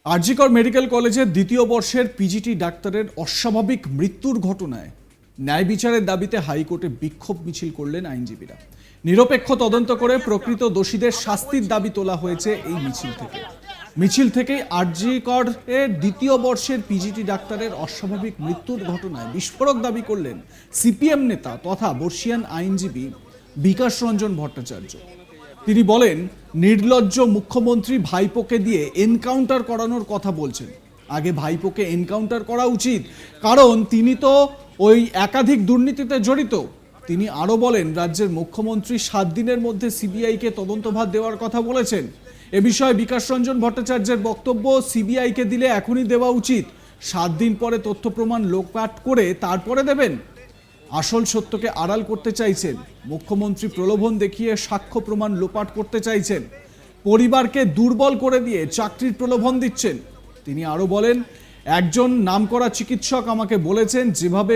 জি কর মেডিকেল কলেজের দ্বিতীয় বর্ষের পিজিটি ডাক্তারের অস্বাভাবিক মৃত্যুর ঘটনায় ন্যায় বিচারের দাবিতে হাইকোর্টে বিক্ষোভ মিছিল করলেন আইনজীবীরা। নিরপেক্ষ তদন্ত করে প্রকৃত দোষীদের শাস্তির দাবি তোলা হয়েছে এই মিছিল থেকেই জি করের দ্বিতীয় বর্ষের পিজিটি ডাক্তারের অস্বাভাবিক মৃত্যুর ঘটনায় বিস্ফোরক দাবি করলেন সিপিএম নেতা তথা বর্ষীয়ান আইনজীবী বিকাশ রঞ্জন ভট্টাচার্য। তিনি বলেন, নির্লজ্জ মুখ্যমন্ত্রী ভাইপোকে দিয়ে এনকাউন্টার করানোর কথা বলছেন। আগে ভাইপোকে এনকাউন্টার করা উচিত, কারণ তিনি তো ওই একাধিক দুর্নীতিতে জড়িত। তিনি আরও বলেন, রাজ্যের মুখ্যমন্ত্রী 7 দিনের মধ্যে সিবিআইকে তদন্তভার দেওয়ার কথা বলেছেন। এ বিষয়ে বিকাশ রঞ্জন ভট্টাচার্যের বক্তব্য, সিবিআইকে দিলে এখনই দেওয়া উচিত, 7 দিন পরে তথ্য প্রমাণ লোপাট করে তারপরে দেবেন। আসল সত্যকে আড়াল করতে চাইছেন মুখ্যমন্ত্রী, প্রলোভন দেখিয়ে সাক্ষ্য প্রমাণ লোপাট করতে চাইছেন, পরিবারকে দুর্বল করে দিয়ে চাকরির প্রলোভন দিচ্ছেন। তিনি আরো বলেন, একজন নামকরা চিকিৎসক আমাকে বলেছেন, যেভাবে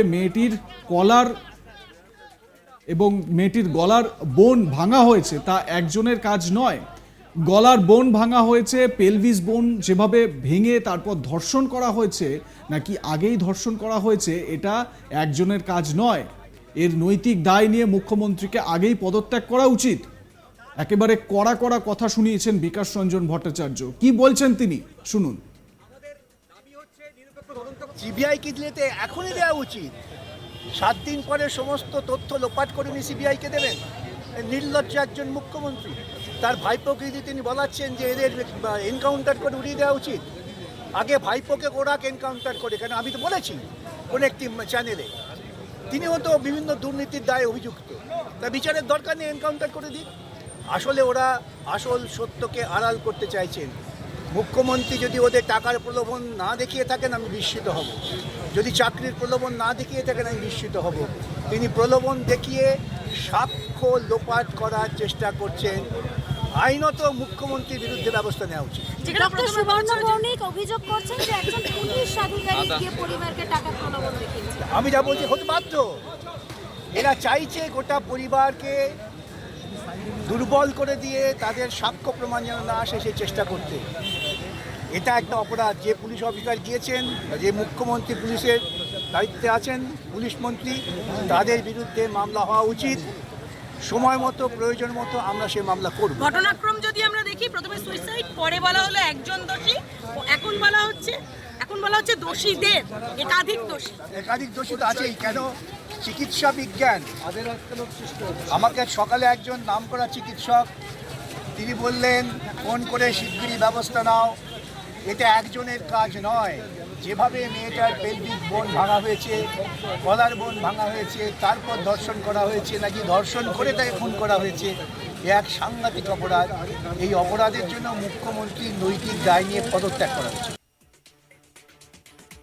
মেয়েটির গলার বোন ভাঙা হয়েছে তা একজনের কাজ নয়। গলার বোন ভাঙা হয়েছে, পেলভিস বোন যেভাবে ভেঙে তারপর ধর্ষণ করা হয়েছে, নাকি আগেই ধর্ষণ করা হয়েছে, এটা একজনের কাজ নয়। এর নৈতিক দায় নিয়ে মুখ্যমন্ত্রীকে আগেই পদত্যাগ করা উচিত। একেবারে কড়া কড়া কথা শুনিয়েছেন বিকাশ রঞ্জন ভট্টাচার্য। কি বলছেন তিনি, শুনুন। সিবিআইকে দিলে তো এখনই দেওয়া উচিত, 7 দিন পরে সমস্ত তথ্য লোপাট করে নিয়ে সিবিআইকে দেবেন। নির্লজ্জ একজন মুখ্যমন্ত্রী, তার ভাইপোকে দিয়ে তিনি বলাচ্ছেন যে এদের এনকাউন্টার করে উড়িয়ে দেওয়া উচিত। আগে ভাইপোকে ওরা এনকাউন্টার করে, কেন আমি তো বলেছি কোন একটি চ্যানেলে, তিনিও তো বিভিন্ন দুর্নীতির দায়ে অভিযুক্ত, তা বিচারের দরকার নেই, এনকাউন্টার করে দিক। আসলে ওরা আসল সত্যকে আড়াল করতে চাইছেন। মুখ্যমন্ত্রী যদি ওদের টাকার প্রলোভন না দেখিয়ে থাকেন আমি বিস্মিত হব, যদি চাকরির প্রলোভন না দেখিয়ে থাকেন আমি বিস্মিত হব। তিনি প্রলোভন দেখিয়ে সাক্ষ্য লোপাট করার চেষ্টা করছেন। আইনত মুখ্যমন্ত্রীর বিরুদ্ধে ব্যবস্থা নেওয়া উচিত। আমি যা বলছি হতে বাধ্য, এরা চাইছে গোটা পরিবারকে দুর্বল করে দিয়ে তাদের সাক্ষ্য প্রমাণ যেন না আসে সেই চেষ্টা করতে। এটা একটা অপরাধ। যে পুলিশ অফিসার গিয়েছেন, যে মুখ্যমন্ত্রী পুলিশের দায়িত্বে আছেন, পুলিশ মন্ত্রী, তাদের বিরুদ্ধে মামলা হওয়া উচিত। সময় মতো, প্রয়োজন মতো আমরা সেই মামলা করব। ঘটনাক্রম যদি আমরা দেখি, প্রথমে সুইসাইড, পরে বলা হলো একজন দোষী, এখন বলা হচ্ছে দোষীদের একাধিক দোষী তো আছেই। কেন? চিকিৎসা বিজ্ঞান। আমাকে সকালে একজন নামকরা চিকিৎসক তিনি বললেন, ফোন করে শিগগিরই ব্যবস্থা নাও, এটা একজনের কাজ নয়। যেভাবে মেয়েটার পেলভিক বোন ভাঙা হয়েছে, গলার বোন ভাঙা হয়েছে, তারপর ধর্ষণ করা হয়েছে, নাকি ধর্ষণ করে তাকে খুন করা হয়েছে, এক সাংঘাতিক অপরাধ। এই অপরাধের জন্য মুখ্যমন্ত্রী নৈতিক দায় নিয়ে পদত্যাগ করা উচিত।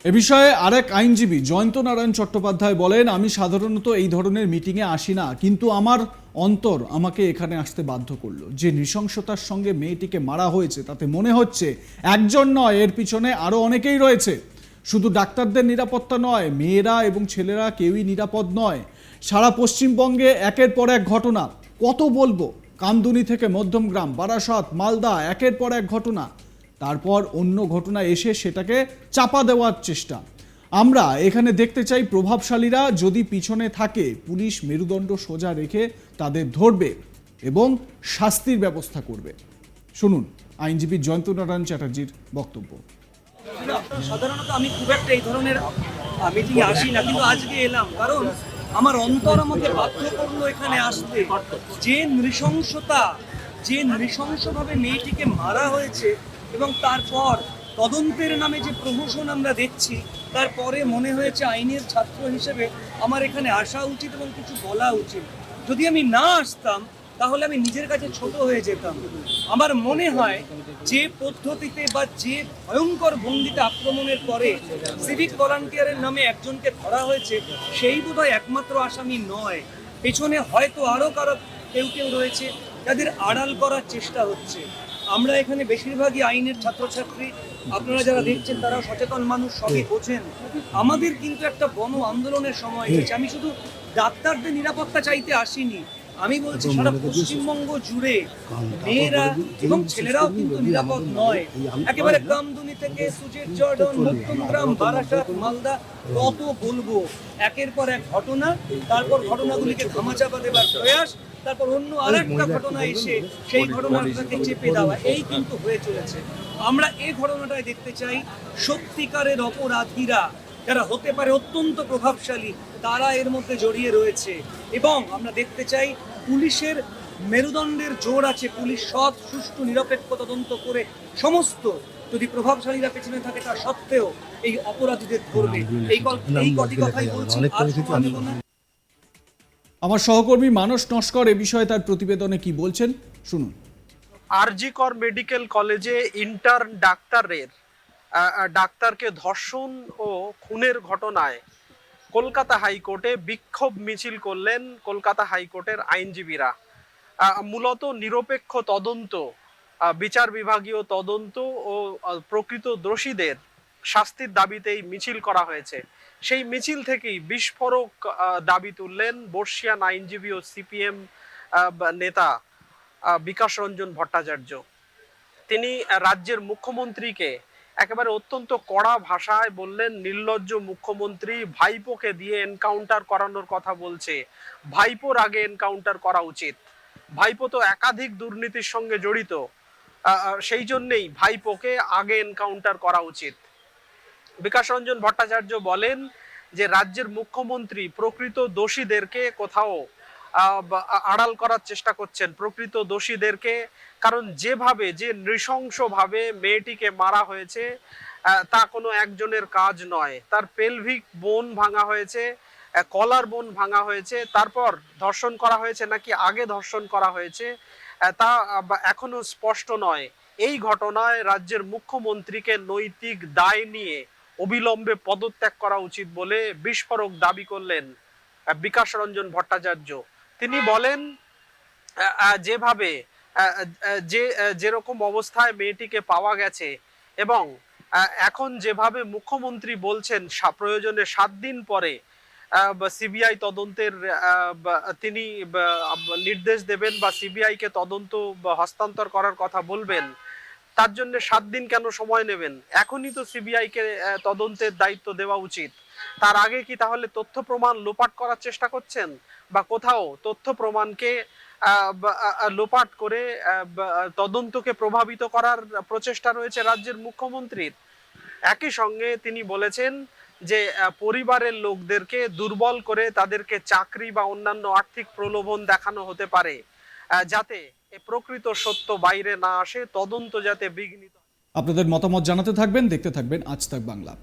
এ বিষয়ে আরেক আইনজীবী জয়ন্ত নারায়ণ চট্টোপাধ্যায় বলেন, আমি সাধারণত এই ধরনের মিটিংয়ে আসি না, কিন্তু আমার অন্তর আমাকে এখানে আসতে বাধ্য করলো। যে নৃশংসতার সঙ্গে মেয়েটিকে মারা হয়েছে তাতে মনে হচ্ছে একজন নয়, এর পিছনে আরো অনেকেই রয়েছে। শুধু ডাক্তারদের নিরাপত্তা নয়, মেয়েরা এবং ছেলেরা কেউই নিরাপদ নয়। সারা পশ্চিমবঙ্গে একের পর এক ঘটনা, কত বলবো, কামদুনি থেকে মধ্যমগ্রাম, বারাসাত, মালদা, একের পর এক ঘটনা, তারপর অন্য ঘটনা এসে সেটাকে চাপা দেওয়ার চেষ্টা। আমরা এখানে দেখতে চাই, প্রভাবশালীরা যদি পিছনে থাকে, পুলিশ মেরুদণ্ড সোজা রেখে তাদের ধরবে এবং শাস্তির ব্যবস্থা করবে। শুনুন আইনজীবী জয়ন্ত নারায়ণ চ্যাটার্জির বক্তব্য। সাধারণত আমি খুব একটা এই ধরনের মিটিং আসি না, কিন্তু আজকে এলাম, কারণ আমার অন্তর আমাকে বাধ্য করলো এখানে আসতে। যে নৃশংসভাবে মেয়েটিকে মারা হয়েছে এবং তারপর তদন্তের নামে যে প্রহসন আমরা দেখছি, তারপরে মনে হয়েছে আইনের ছাত্র হিসেবে আমার এখানে আসা উচিত এবং কিছু বলা উচিত। যদি আমি না আসতাম তাহলে আমি নিজের কাছে ছোট হয়ে যেতাম। আমার মনে হয় যে পদ্ধতিতে বা যে ভয়ঙ্কর ভঙ্গিতে আক্রমণের পরে সিভিক ভলান্টিয়ারের নামে একজনকে ধরা হয়েছে, সেই বোধহয় একমাত্র আসামি নয়। পেছনে হয়তো আরও কেউ রয়েছে যাদের আড়াল করার চেষ্টা হচ্ছে। আমরা এখানে বেশিরভাগই আইনের ছাত্রছাত্রী, আপনারা যারা দেখছেন তারা সচেতন মানুষ, সবই বোঝেন। আমাদের কিন্তু একটা গণ আন্দোলনের সময় হয়েছে। আমি শুধু ডাক্তারদের নিরাপত্তা চাইতে আসিনি, আমি বলছি সারা পশ্চিমবঙ্গ জুড়ে মেয়েরা এবং ছেলেরাও কিন্তু নিরাপদ নয়। একেবারে কামদুনি থেকে সুজিত জর্ডন, নতুনগ্রাম, বারাসাত, মালদা, কত বলবো, একের পর এক ঘটনা, তারপর ঘটনাগুলিকে ধামাচাপা দেবার প্রয়াস, তারপর অন্য আরেকটা ঘটনা এসে সেই ঘটনাটাকে চেপে দেওয়া, এই কিন্তু হয়ে চলেছে। আমরা এই ঘটনাটাই দেখতে চাই সত্যিকারের অপরাধীরা যারা হতে পারে অত্যন্ত প্রভাবশালী, তারা এর মধ্যে জড়িয়ে রয়েছে। এবং আমরা দেখতে চাই পুলিশের মেরুদণ্ডের জোর আছে, পুলিশ সৎ, সুষ্ঠু, নিরপেক্ষ তদন্ত করে সমস্ত যদি প্রভাবশালীরা পেছনে থাকে তা সত্ত্বেও এই অপরাধীদের ধরবে। এই কটি কথাই বলছি, আর সময় নেব না। আমার সহকর্মী মানস নস্কর এ বিষয়ে তার প্রতিবেদনে কি বলছেন শুনুন। আরজি কর মেডিকেল কলেজে ইন্টার্ন ডাক্তারকে ধর্ষণ ও খুনের ঘটনায় কলকাতা হাইকোর্টে বিক্ষোভ মিছিল করলেন কলকাতা হাইকোর্টের আইনজীবীরা। মূলত নিরপেক্ষ তদন্ত, বিচার বিভাগীয় তদন্ত ও প্রকৃত দোষীদের শাস্তির দাবিতে এই মিছিল করা হয়েছে। সেই মিছিল থেকেই বিস্ফোরক দাবি তুললেন বর্ষিয়ান আইনজীবী ও সিপিএম নেতা বিকাশ রঞ্জন ভট্টাচার্য। তিনি রাজ্যের মুখ্যমন্ত্রীকে একেবারে অত্যন্ত কড়া ভাষায় বললেন, নির্লজ্জ মুখ্যমন্ত্রী, ভাইপোকে দিয়ে এনকাউন্টার করানোর কথা বলছে, ভাইপোর আগে এনকাউন্টার করা উচিত। ভাইপো তো একাধিক দুর্নীতির সঙ্গে জড়িত, সেই জন্যেই ভাইপোকে আগে এনকাউন্টার করা উচিত। বিকাশ রঞ্জন ভট্টাচার্য বলেন যে রাজ্যের মুখ্যমন্ত্রী প্রকৃত দোষীদেরকে কোথাও আড়াল করার চেষ্টা করছেন, প্রকৃত দোষীদেরকে। কারণ যেভাবে, যে নৃশংসভাবে মেয়েটিকে মারা হয়েছে তা কোনো একজনের কাজ নয়। তার পেলভিক বোন ভাঙা হয়েছে, কলার বোন ভাঙা হয়েছে, তারপর ধর্ষণ করা হয়েছে নাকি আগে ধর্ষণ করা হয়েছে তা এখনো স্পষ্ট নয়। এই ঘটনায় রাজ্যের মুখ্যমন্ত্রীকে নৈতিক দায় নিয়ে অবিলম্বে পদত্যাগ করা উচিত বলে বিস্ফোরক দাবি করলেন বিকাশ রঞ্জন ভট্টাচার্য। তিনি বলেন, যেভাবে যেরকম অবস্থায় মেয়েটিকে পাওয়া গেছে এবং এখন যেভাবে মুখ্যমন্ত্রী বলছেন প্রয়োজনে 7 দিন পরে সিবিআই তদন্তের তিনি নির্দেশ দেবেন বা সিবিআই কে তদন্ত হস্তান্তর করার কথা বলবেন, তার জন্য 7 দিন কেন সময় নেবেন? এখনই তো সিবিআই কে তদন্তের দায়িত্ব দেওয়া উচিত। তার আগে কি তাহলে তথ্য প্রমাণ লোপাট করার চেষ্টা করছেন, বা কোথাও তথ্য প্রমাণকে লোপাট করে তদন্তকে প্রভাবিত করার প্রচেষ্টা রয়েছে রাজ্যের মুখ্যমন্ত্রীর? একই সঙ্গে তিনি বলেছেন যে পরিবারের লোকদেরকে দুর্বল করে তাদেরকে চাকরি বা অন্যান্য আর্থিক প্রলোভন দেখানো হতে পারে, যাতে প্রকৃত সত্য বাইরে না আসে, তদন্ত যাতে বিঘ্নিত। আপনাদের মতামত জানাতে থাকবেন, দেখতে থাকবেন আজ তাক বাংলা।